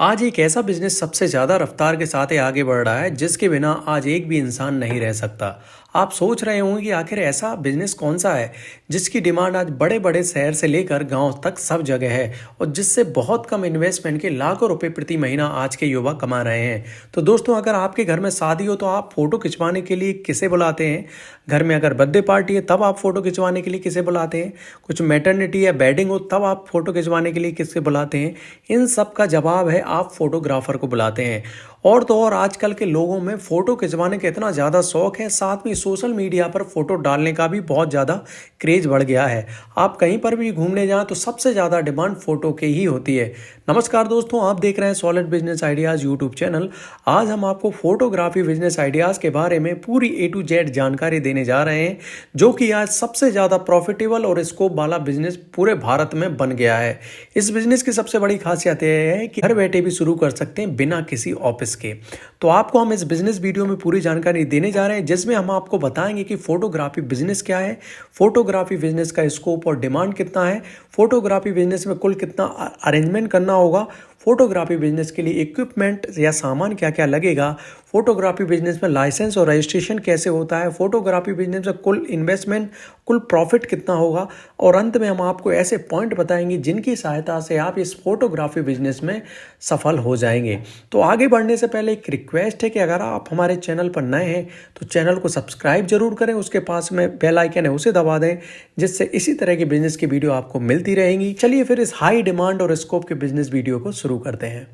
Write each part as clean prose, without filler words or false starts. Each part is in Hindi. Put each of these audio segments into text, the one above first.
आज एक ऐसा बिजनेस सबसे ज़्यादा रफ्तार के साथ आगे बढ़ रहा है जिसके बिना आज एक भी इंसान नहीं रह सकता। आप सोच रहे होंगे कि आखिर ऐसा बिजनेस कौन सा है जिसकी डिमांड आज बड़े बड़े शहर से लेकर गांव तक सब जगह है और जिससे बहुत कम इन्वेस्टमेंट के लाखों रुपए प्रति महीना आज के युवा कमा रहे हैं। तो दोस्तों, अगर आपके घर में शादी हो तो आप फोटो खिंचवाने के लिए किसे बुलाते हैं? घर में अगर बर्थडे पार्टी है तब आप फोटो खिंचवाने के लिए किसे बुलाते हैं? कुछ मैटरनिटी या वेडिंग हो तब आप फोटो खिंचवाने के लिए किसे बुलाते हैं? इन सब का जवाब है, आप फोटोग्राफर को बुलाते हैं। और तो और आजकल के लोगों में फोटो खिंचवाने का इतना ज़्यादा शौक है, साथ में सोशल मीडिया पर फोटो डालने का भी बहुत ज़्यादा क्रेज बढ़ गया है। आप कहीं पर भी घूमने जाएं तो सबसे ज़्यादा डिमांड फोटो की ही होती है। नमस्कार दोस्तों, आप देख रहे हैं solid business ideas YouTube channel. आज हम आपको फोटोग्राफी बिजनेस आइडियाज़ के बारे में पूरी A to Z जानकारी देने जा रहे हैं, जो कि आज सबसे ज़्यादा प्रॉफिटेबल और स्कोप वाला बिजनेस पूरे भारत में बन गया है। इस बिजनेस की सबसे बड़ी खासियत यह है कि घर बैठे भी शुरू कर सकते हैं बिना किसी ऑफिस के। तो आपको हम इस बिजनेस वीडियो में पूरी जानकारी देने जा रहे हैं, जिसमें हम आपको बताएंगे कि फोटोग्राफी बिजनेस क्या है, फोटोग्राफी बिजनेस का स्कोप और डिमांड कितना है, फोटोग्राफी बिजनेस में कुल कितना अरेंजमेंट करना होगा, फोटोग्राफी बिजनेस के लिए इक्विपमेंट या सामान क्या क्या लगेगा, फोटोग्राफी बिजनेस में लाइसेंस और रजिस्ट्रेशन कैसे होता है, फोटोग्राफी बिजनेस में कुल इन्वेस्टमेंट, कुल प्रॉफिट कितना होगा, और अंत में हम आपको ऐसे पॉइंट बताएंगे जिनकी सहायता से आप इस फोटोग्राफी बिजनेस में सफल हो जाएंगे। तो आगे बढ़ने से पहले एक रिक्वेस्ट है कि अगर आप हमारे चैनल पर नए हैं तो चैनल को सब्सक्राइब जरूर करें, उसके पास में बेल आइकन है उसे दबा दें, जिससे इसी तरह की बिजनेस की वीडियो आपको मिलती रहेंगी। चलिए फिर इस हाई डिमांड और स्कोप के बिजनेस वीडियो को शुरू करते हैं।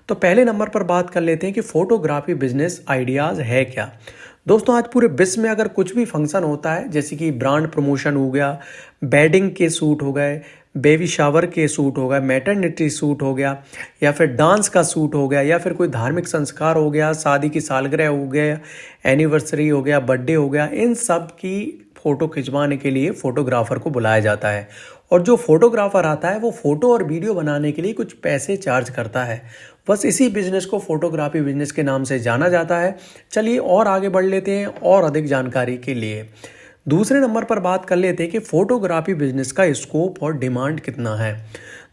तो पहले नंबर पर बात कर लेते हैं कि फोटोग्राफी बिजनेस आइडियाज़ है क्या। दोस्तों, आज पूरे विश्व में अगर कुछ भी फंक्शन होता है, जैसे कि ब्रांड प्रमोशन हो गया, वेडिंग के सूट हो गए, बेबी शावर के सूट हो गए, मैटरनिटी सूट हो गया, या फिर डांस का सूट हो गया, या फिर कोई धार्मिक संस्कार हो गया, शादी की सालगिरह हो गया, एनिवर्सरी हो गया, बर्थडे हो गया, इन सब की फ़ोटो खिंचवाने के लिए फ़ोटोग्राफ़र को बुलाया जाता है। और जो फोटोग्राफ़र आता है वो फ़ोटो और वीडियो बनाने के लिए कुछ पैसे चार्ज करता है। बस इसी बिजनेस को फोटोग्राफी बिजनेस के नाम से जाना जाता है। चलिए और आगे बढ़ लेते हैं और अधिक जानकारी के लिए। दूसरे नंबर पर बात कर लेते हैं कि फोटोग्राफी बिजनेस का स्कोप और डिमांड कितना है।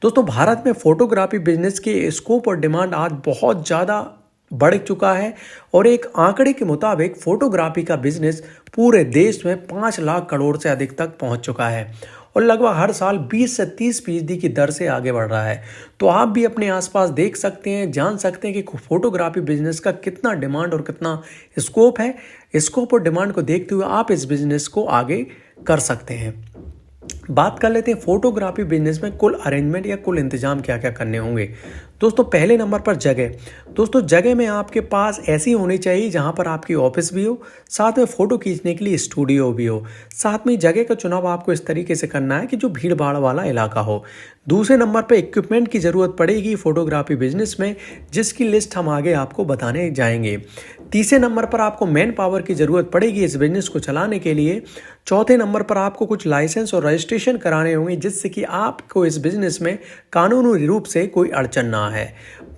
दोस्तों, भारत में फोटोग्राफी बिजनेस के स्कोप और डिमांड आज बहुत ज़्यादा बढ़ चुका है और एक आंकड़े के मुताबिक फोटोग्राफी का बिजनेस पूरे देश में 5 लाख करोड़ से अधिक तक पहुंच चुका है और लगभग हर साल 20 से 30% की दर से आगे बढ़ रहा है। तो आप भी अपने आसपास देख सकते हैं, जान सकते हैं कि फोटोग्राफी बिजनेस का कितना डिमांड और कितना स्कोप है। स्कोप और डिमांड को देखते हुए आप इस बिजनेस को आगे कर सकते हैं। बात कर लेते हैं फोटोग्राफी बिजनेस में कुल अरेंजमेंट या कुल इंतजाम क्या क्या करने होंगे। दोस्तों, पहले नंबर पर जगह। दोस्तों, जगह में आपके पास ऐसी होनी चाहिए जहां पर आपकी ऑफिस भी हो, साथ में फ़ोटो खींचने के लिए स्टूडियो भी हो। साथ में जगह का चुनाव आपको इस तरीके से करना है कि जो भीड़ भाड़ वाला इलाका हो। दूसरे नंबर पर इक्विपमेंट की ज़रूरत पड़ेगी फोटोग्राफी बिजनेस में, जिसकी लिस्ट हम आगे आपको बताने जाएंगे। तीसरे नंबर पर आपको मैन पावर की ज़रूरत पड़ेगी इस बिजनेस को चलाने के लिए। चौथे नंबर पर आपको कुछ लाइसेंस और रजिस्ट्रेशन कराने होंगे, जिससे कि आपको इस बिजनेस में कानूनी रूप से कोई अड़चन ना है।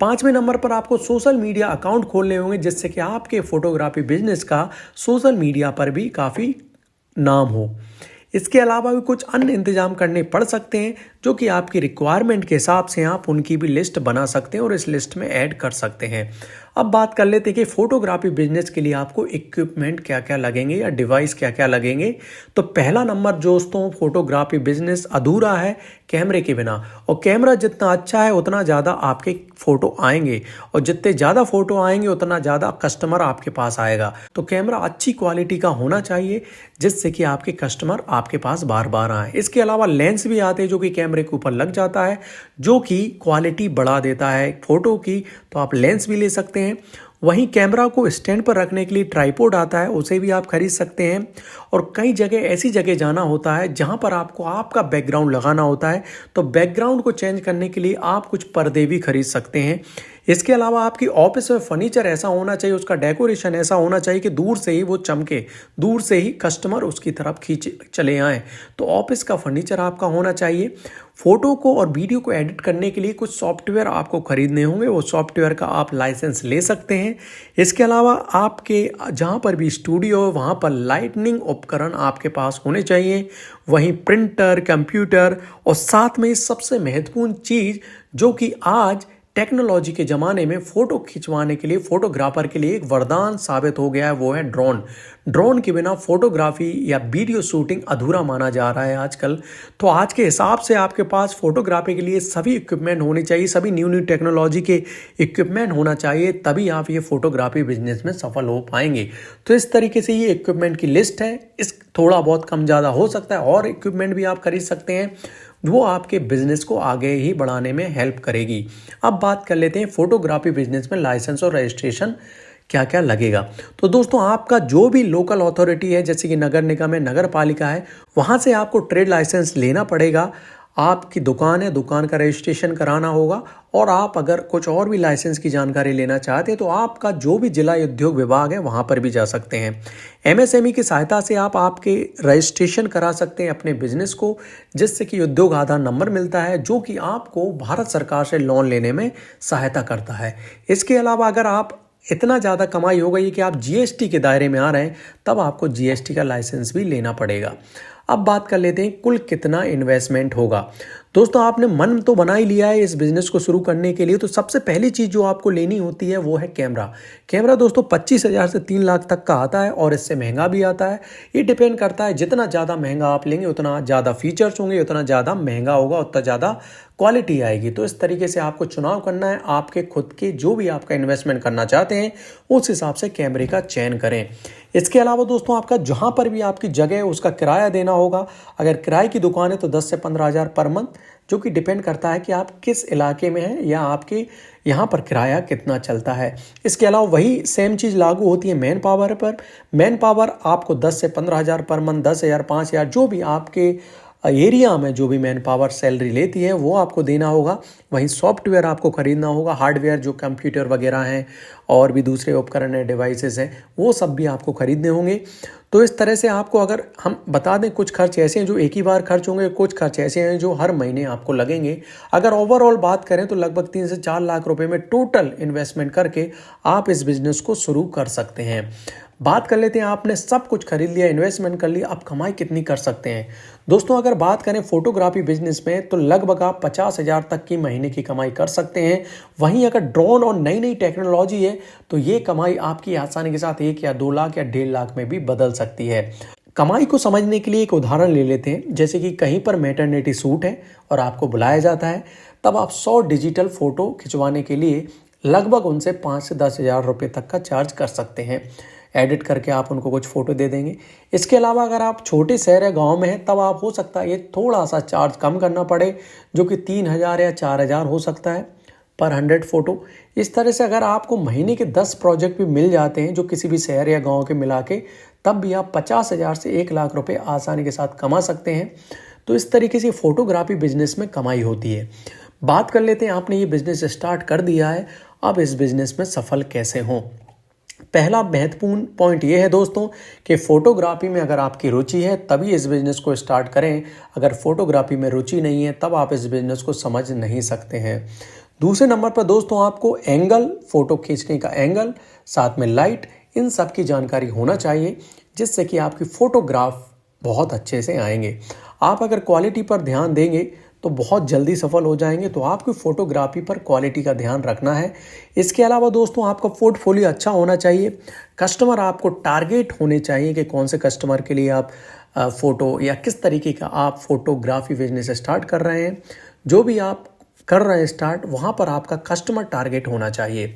पांचवें नंबर पर आपको सोशल मीडिया अकाउंट खोलने होंगे, जिससे कि आपके फोटोग्राफी बिजनेस का सोशल मीडिया पर भी काफ़ी नाम हो। इसके अलावा भी कुछ अन्य इंतजाम करने पड़ सकते हैं, जो कि आपकी रिक्वायरमेंट के हिसाब से आप उनकी भी लिस्ट बना सकते हैं और इस लिस्ट में ऐड कर सकते हैं। अब बात कर लेते हैं कि फोटोग्राफी बिजनेस के लिए आपको इक्विपमेंट क्या क्या लगेंगे या डिवाइस क्या क्या लगेंगे। तो पहला नंबर दोस्तों, फोटोग्राफी बिजनेस अधूरा है कैमरे के बिना, और कैमरा जितना अच्छा है उतना ज़्यादा आपके फ़ोटो आएंगे, और जितने ज़्यादा फ़ोटो आएंगे उतना ज़्यादा कस्टमर आपके पास आएगा। तो कैमरा अच्छी क्वालिटी का होना चाहिए, जिससे कि आपके कस्टमर आपके पास बार बार आए। इसके अलावा लेंस भी आते हैं जो कि कैमरे के ऊपर लग जाता है, जो कि क्वालिटी बढ़ा देता है फ़ोटो की, तो आप लेंस भी ले सकते हैं। वहीं कैमरा को स्टैंड पर रखने के लिए ट्राइपॉड आता है, उसे भी आप खरीद सकते हैं। और कई जगह ऐसी जगह जाना होता है जहां पर आपको आपका बैकग्राउंड लगाना होता है, तो बैकग्राउंड को चेंज करने के लिए आप कुछ पर्दे भी खरीद सकते हैं। इसके अलावा आपकी ऑफिस में फर्नीचर ऐसा होना चाहिए, उसका डेकोरेशन ऐसा होना चाहिए कि दूर से ही वो चमके, दूर से ही कस्टमर उसकी तरफ खींच चले आएँ। तो ऑफिस का फर्नीचर आपका होना चाहिए। फ़ोटो को और वीडियो को एडिट करने के लिए कुछ सॉफ्टवेयर आपको खरीदने होंगे, वो सॉफ्टवेयर का आप लाइसेंस ले सकते हैं। इसके अलावा आपके जहाँ पर भी स्टूडियो हो वहाँ पर लाइटनिंग उपकरण आपके पास होने चाहिए, वहीं प्रिंटर, कंप्यूटर, और साथ में सबसे महत्वपूर्ण चीज़ जो कि आज टेक्नोलॉजी के ज़माने में फ़ोटो खिंचवाने के लिए फ़ोटोग्राफर के लिए एक वरदान साबित हो गया है, वो है ड्रोन। ड्रोन के बिना फ़ोटोग्राफी या वीडियो शूटिंग अधूरा माना जा रहा है आजकल। तो आज के हिसाब से आपके पास फ़ोटोग्राफी के लिए सभी इक्विपमेंट होने चाहिए, सभी न्यू न्यू टेक्नोलॉजी के इक्विपमेंट होना चाहिए, तभी आप ये फ़ोटोग्राफी बिजनेस में सफल हो पाएंगे। तो इस तरीके से ये इक्विपमेंट की लिस्ट है। इस थोड़ा बहुत कम ज़्यादा हो सकता है और इक्विपमेंट भी आप खरीद सकते हैं, वो आपके बिजनेस को आगे ही बढ़ाने में हेल्प करेगी। अब बात कर लेते हैं फोटोग्राफी बिजनेस में लाइसेंस और रजिस्ट्रेशन क्या क्या लगेगा। तो दोस्तों, आपका जो भी लोकल अथॉरिटी है, जैसे कि नगर निगम है, नगर पालिका है, वहाँ से आपको ट्रेड लाइसेंस लेना पड़ेगा। आपकी दुकान है, दुकान का रजिस्ट्रेशन कराना होगा। और आप अगर कुछ और भी लाइसेंस की जानकारी लेना चाहते हैं तो आपका जो भी जिला उद्योग विभाग है वहाँ पर भी जा सकते हैं। एमएसएमई की सहायता से आप आपके रजिस्ट्रेशन करा सकते हैं अपने बिजनेस को, जिससे कि उद्योग आधार नंबर मिलता है, जो कि आपको भारत सरकार से लोन लेने में सहायता करता है। इसके अलावा अगर आप इतना ज़्यादा कमाई हो गई कि आप जीएसटी के दायरे में आ रहे हैं, तब आपको जीएसटी का लाइसेंस भी लेना पड़ेगा। अब बात कर लेते हैं कुल कितना इन्वेस्टमेंट होगा। दोस्तों, आपने मन तो बना ही लिया है इस बिज़नेस को शुरू करने के लिए, तो सबसे पहली चीज़ जो आपको लेनी होती है वो है कैमरा। कैमरा दोस्तों 25,000 से 3 लाख तक का आता है और इससे महंगा भी आता है। ये डिपेंड करता है, जितना ज़्यादा महंगा आप लेंगे उतना ज़्यादा फीचर्स होंगे, उतना ज़्यादा महंगा होगा, उतना ज़्यादा क्वालिटी आएगी। तो इस तरीके से आपको चुनाव करना है। आपके खुद के जो भी आपका इन्वेस्टमेंट करना चाहते हैं उस हिसाब से कैमरे का चयन करें। इसके अलावा दोस्तों, आपका जहाँ पर भी आपकी जगह है उसका किराया देना होगा। अगर किराए की दुकान है तो 10 से 15,000 पर मंथ, जो कि डिपेंड करता है कि आप किस इलाके में हैं या आपके यहाँ पर किराया कितना चलता है। इसके अलावा वही सेम चीज़ लागू होती है मैन पावर पर। मैन पावर आपको 10 से 15,000 पर मंथ, 10,000, 5,000, जो भी आपके एरिया में जो भी मैन पावर सैलरी लेती है वो आपको देना होगा। वहीं सॉफ्टवेयर आपको खरीदना होगा, हार्डवेयर जो कंप्यूटर वगैरह हैं और भी दूसरे उपकरण हैं, डिवाइसेस हैं, वो सब भी आपको खरीदने होंगे। तो इस तरह से आपको, अगर हम बता दें, कुछ खर्च ऐसे हैं जो एक ही बार खर्च होंगे, कुछ खर्च ऐसे हैं जो हर महीने आपको लगेंगे। अगर ओवरऑल बात करें तो लगभग 3 से 4 लाख रुपए में टोटल इन्वेस्टमेंट करके आप इस बिजनेस को शुरू कर सकते हैं। बात कर लेते हैं, आपने सब कुछ खरीद लिया, इन्वेस्टमेंट कर लिया, अब कमाई कितनी कर सकते हैं। दोस्तों, अगर बात करें फोटोग्राफी बिजनेस में तो लगभग आप 50,000 तक की महीने की कमाई कर सकते हैं। वहीं अगर ड्रोन और नई नई टेक्नोलॉजी है तो ये कमाई आपकी आसानी के साथ 1 या 2 लाख या 1.5 लाख में भी बदल सकती है। कमाई को समझने के लिए एक उदाहरण ले लेते हैं। जैसे कि कहीं पर मैटरनिटी सूट है और आपको बुलाया जाता है, तब आप 100 डिजिटल फोटो खिंचवाने के लिए लगभग उनसे 5 से 10,000 रुपये तक का चार्ज कर सकते हैं। एडिट करके आप उनको कुछ फ़ोटो दे देंगे। इसके अलावा अगर आप छोटे शहर या गांव में हैं, तब आप हो सकता है ये थोड़ा सा चार्ज कम करना पड़े, जो कि 3,000 या 4,000 हो सकता है पर 100 फ़ोटो। इस तरह से अगर आपको महीने के 10 प्रोजेक्ट भी मिल जाते हैं जो किसी भी शहर या गांव के मिला के, तब भी आप 50,000 से 1 लाख रुपए आसानी के साथ कमा सकते हैं। तो इस तरीके से फोटोग्राफी बिजनेस में कमाई होती है। बात कर लेते हैं, आपने ये बिजनेस स्टार्ट कर दिया है, अब इस बिजनेस में सफल कैसे हों। पहला महत्वपूर्ण पॉइंट ये है दोस्तों कि फोटोग्राफी में अगर आपकी रुचि है तभी इस बिज़नेस को स्टार्ट करें। अगर फोटोग्राफी में रुचि नहीं है तब आप इस बिज़नेस को समझ नहीं सकते हैं। दूसरे नंबर पर दोस्तों, आपको एंगल, फ़ोटो खींचने का एंगल, साथ में लाइट, इन सब की जानकारी होना चाहिए, जिससे कि आपकी फ़ोटोग्राफ बहुत अच्छे से आएंगे। आप अगर क्वालिटी पर ध्यान देंगे तो बहुत जल्दी सफल हो जाएंगे। तो आपकी फ़ोटोग्राफी पर क्वालिटी का ध्यान रखना है। इसके अलावा दोस्तों, आपका पोर्टफोलियो अच्छा होना चाहिए। कस्टमर आपको टारगेट होने चाहिए कि कौन से कस्टमर के लिए आप फ़ोटो या किस तरीके का आप फोटोग्राफी बिजनेस स्टार्ट कर रहे हैं। जो भी आप कर रहे हैं स्टार्ट, वहाँ पर आपका कस्टमर टारगेट होना चाहिए।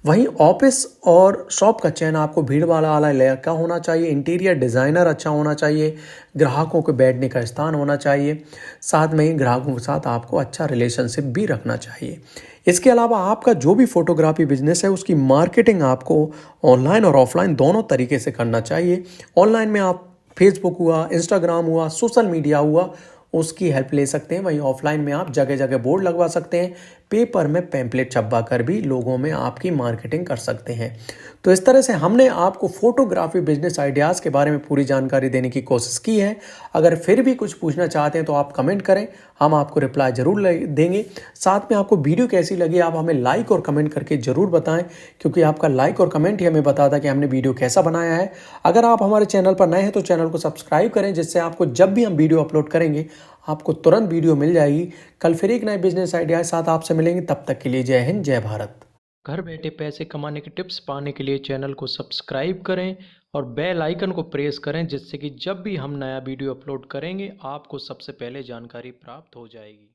वहीं ऑफिस और शॉप का चयन आपको भीड़ वाला इलाका होना चाहिए। इंटीरियर डिज़ाइनर अच्छा होना चाहिए। ग्राहकों के बैठने का स्थान होना चाहिए। साथ में ही ग्राहकों के साथ आपको अच्छा रिलेशनशिप भी रखना चाहिए। इसके अलावा आपका जो भी फोटोग्राफी बिजनेस है उसकी मार्केटिंग आपको ऑनलाइन और ऑफलाइन दोनों तरीके से करना चाहिए। ऑनलाइन में आप फेसबुक हुआ, इंस्टाग्राम हुआ, सोशल मीडिया हुआ, उसकी हेल्प ले सकते हैं। वहीं ऑफलाइन में आप जगह जगह बोर्ड लगवा सकते हैं। पेपर में पैम्पलेट छपवा कर भी लोगों में आपकी मार्केटिंग कर सकते हैं। तो इस तरह से हमने आपको फोटोग्राफी बिजनेस आइडियाज़ के बारे में पूरी जानकारी देने की कोशिश की है। अगर फिर भी कुछ पूछना चाहते हैं तो आप कमेंट करें, हम आपको रिप्लाई ज़रूर देंगे। साथ में आपको वीडियो कैसी लगी आप हमें लाइक और कमेंट करके ज़रूर बताएं, क्योंकि आपका लाइक और कमेंट ही हमें बताता है कि हमने वीडियो कैसा बनाया है। अगर आप हमारे चैनल पर नए हैं तो चैनल को सब्सक्राइब करें, जिससे आपको जब भी हम वीडियो अपलोड करेंगे आपको तुरंत वीडियो मिल जाएगी। कल फिर एक नए बिजनेस आइडिया के साथ आपसे मिलेंगे, तब तक के लिए जय हिंद जय भारत। घर बैठे पैसे कमाने के टिप्स पाने के लिए चैनल को सब्सक्राइब करें और बेल आइकन को प्रेस करें, जिससे कि जब भी हम नया वीडियो अपलोड करेंगे आपको सबसे पहले जानकारी प्राप्त हो जाएगी।